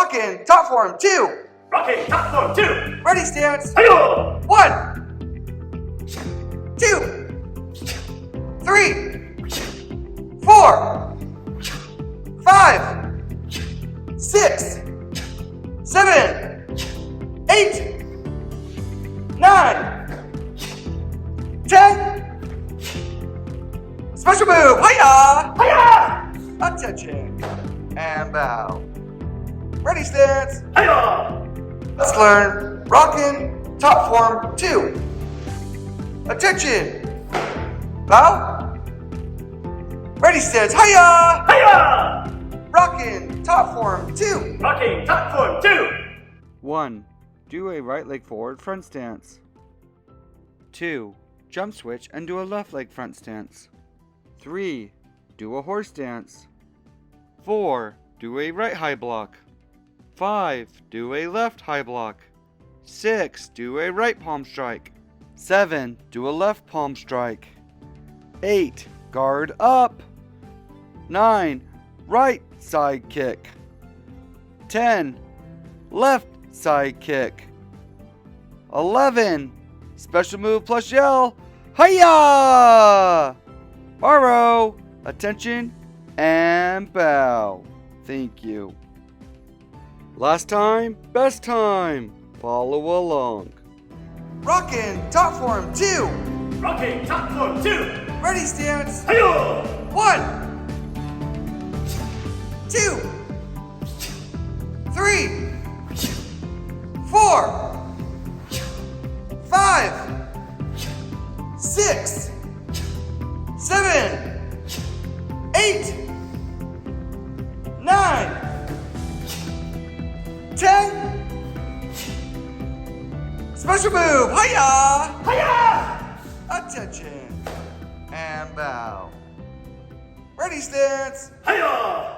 Rockin Tot Form 2. Rockin Tot Form 2. Ready stance. Hi-yo! 1, 2, 3, 4, 5, 6, 7, 8, 9, 10. Special move. Hiya! Hiya! Attention. And bow. Ready stance. Hiya! Let's learn Rockin Tot Form 2. Attention. Bow. Ready stance. Hiya! Hiya! Rockin Tot Form 2. Rockin Tot Form 2. 1. Do a right leg forward front stance. 2. Jump switch and do a left leg front stance. 3. Do a horse stance. 4. Do a right high block. 5. Do a left high block. 6. Do a right palm strike. 7. Do a left palm strike. 8. Guard up. 9. Right side kick. 10. Left side kick. 11. Special move plus yell. Hiya! Borrow. Attention and bow. Thank you. Last time, best time. Follow along. Rockin Tot Form 2. Rockin Tot Form 2. Ready stance. Hi-yo! 1, 2, 3, 4, 5, 6, 7, 8, 9, 10. Special move. Hiya! Hiya! Attention. And bow. Ready stance. Hiya!